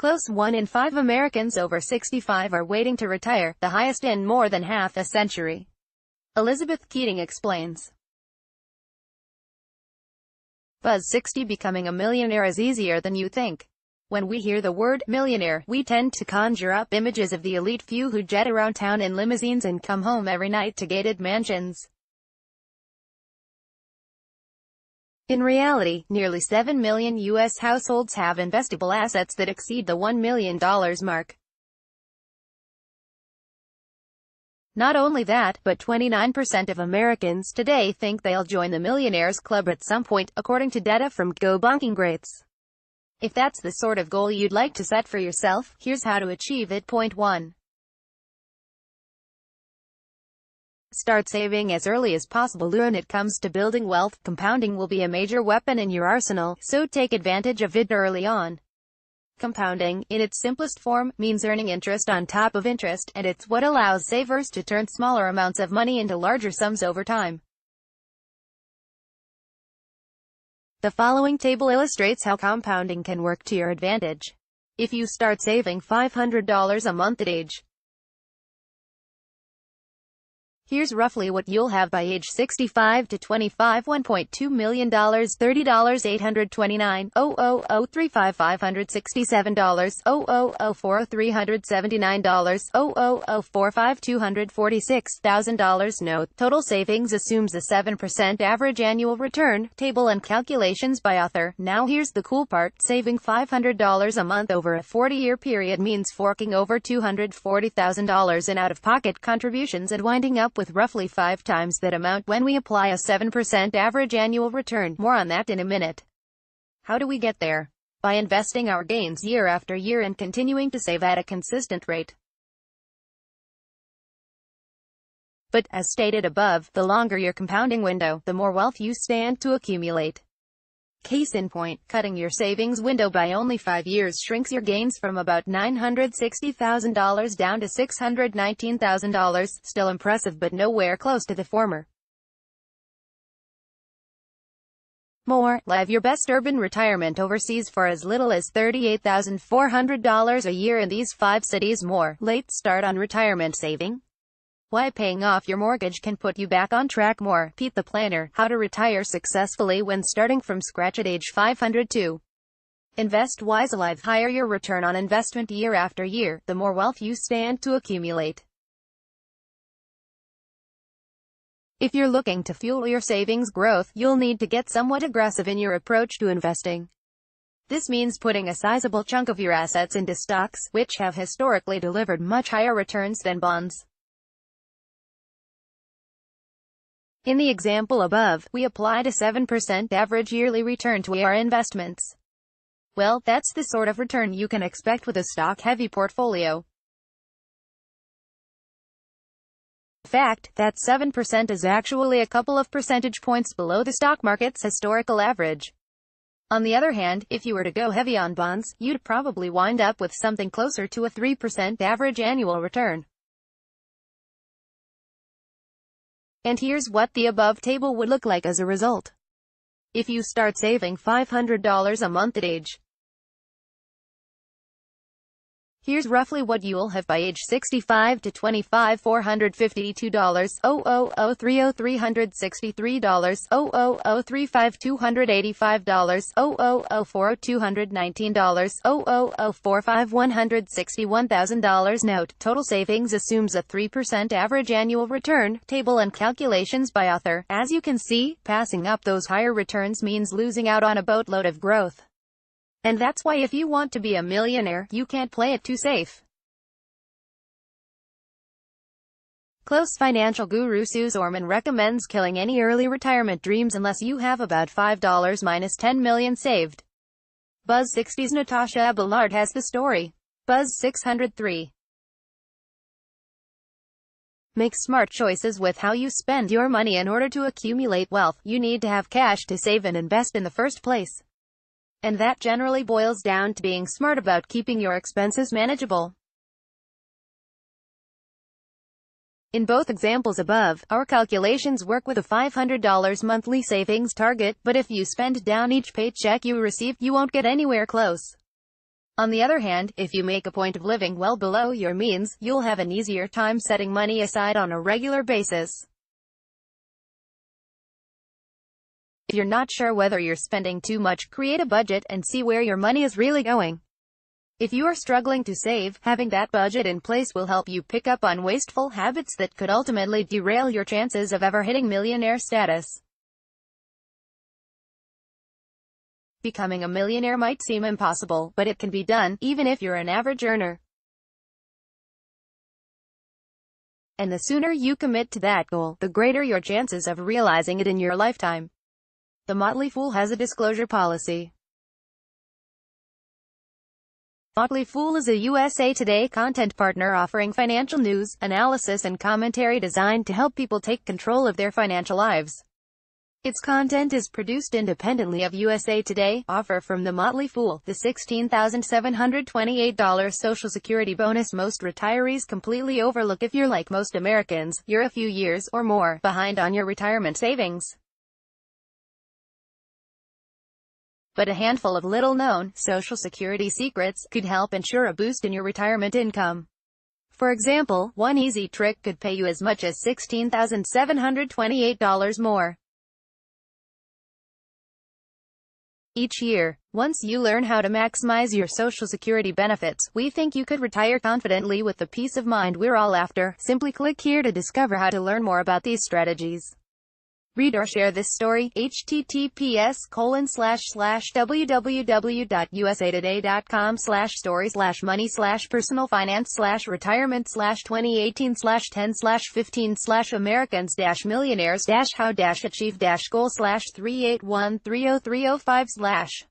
Close 1 in 5 Americans over 65 are waiting to retire, the highest in more than half a century. Elizabeth Keating explains. Buzz 60. Becoming a millionaire is easier than you think. When we hear the word millionaire, we tend to conjure up images of the elite few who jet around town in limousines and come home every night to gated mansions. In reality, nearly 7 million U.S. households have investable assets that exceed the $1 million mark. Not only that, but 29% of Americans today think they'll join the Millionaires Club at some point, according to data from Go Banking Greats. If that's the sort of goal you'd like to set for yourself, here's how to achieve it. Point 1. Start saving as early as possible. When it comes to building wealth, compounding will be a major weapon in your arsenal, so take advantage of it early on. Compounding, in its simplest form, means earning interest on top of interest, and it's what allows savers to turn smaller amounts of money into larger sums over time. The following table illustrates how compounding can work to your advantage. If you start saving $500 a month at age, here's roughly what you'll have by age 65 to 25. $1.2 million, $30,829, $0.0035567, $0.004,379, $0.004,246,000. Note: total savings assumes a 7% average annual return. Table and calculations by author. Now here's the cool part: saving $500 a month over a 40-year period means forking over $240,000 in out-of-pocket contributions and winding up with roughly 5 times that amount when we apply a 7% average annual return. More on that in a minute. How do we get there? By investing our gains year after year and continuing to save at a consistent rate. But, as stated above, the longer your compounding window, the more wealth you stand to accumulate. Case in point, cutting your savings window by only 5 years shrinks your gains from about $960,000 down to $619,000, still impressive but nowhere close to the former. More, live your best urban retirement overseas for as little as $38,400 a year in these 5 cities. More, late start on retirement saving? Why paying off your mortgage can put you back on track. More, Pete the Planner, how to retire successfully when starting from scratch at age 502. Invest wise. Alive. Higher your return on investment year after year, the more wealth you stand to accumulate. If you're looking to fuel your savings growth, you'll need to get somewhat aggressive in your approach to investing. This means putting a sizable chunk of your assets into stocks, which have historically delivered much higher returns than bonds. In the example above, we applied a 7% average yearly return to our investments. Well, that's the sort of return you can expect with a stock-heavy portfolio. In fact, that 7% is actually a couple of percentage points below the stock market's historical average. On the other hand, if you were to go heavy on bonds, you'd probably wind up with something closer to a 3% average annual return. And here's what the above table would look like as a result. If you start saving $500 a month at age, here's roughly what you'll have by age 65 to 25. $452, $0.003,363, $0.003,285, $0.004,219, $0.045,161,000. Note: total savings assumes a 3% average annual return. Table and calculations by author. As you can see, passing up those higher returns means losing out on a boatload of growth. And that's why if you want to be a millionaire, you can't play it too safe. Close financial guru Suze Orman recommends killing any early retirement dreams unless you have about $5 minus 10 million saved. Buzz 60's Natasha Abelard has the story. Buzz 603. Make smart choices with how you spend your money. In order to accumulate wealth, you need to have cash to save and invest in the first place. And that generally boils down to being smart about keeping your expenses manageable. In both examples above, our calculations work with a $500 monthly savings target, but if you spend down each paycheck you receive, you won't get anywhere close. On the other hand, if you make a point of living well below your means, you'll have an easier time setting money aside on a regular basis. If you're not sure whether you're spending too much, create a budget and see where your money is really going. If you are struggling to save, having that budget in place will help you pick up on wasteful habits that could ultimately derail your chances of ever hitting millionaire status. Becoming a millionaire might seem impossible, but it can be done, even if you're an average earner. And the sooner you commit to that goal, the greater your chances of realizing it in your lifetime. The Motley Fool has a disclosure policy. Motley Fool is a USA Today content partner offering financial news, analysis and commentary designed to help people take control of their financial lives. Its content is produced independently of USA Today. Offer from The Motley Fool. The $16,728 Social Security bonus most retirees completely overlook. If you're like most Americans, you're a few years or more behind on your retirement savings. But a handful of little-known Social Security secrets could help ensure a boost in your retirement income. For example, one easy trick could pay you as much as $16,728 more each year. Once you learn how to maximize your Social Security benefits, we think you could retire confidently with the peace of mind we're all after. Simply click here to discover how to learn more about these strategies. Read or share this story. https://www.usatoday.com/stories/money/personal finance/retirement/2018/10/15/Americans-millionaires-how-achieve-goal/381303005/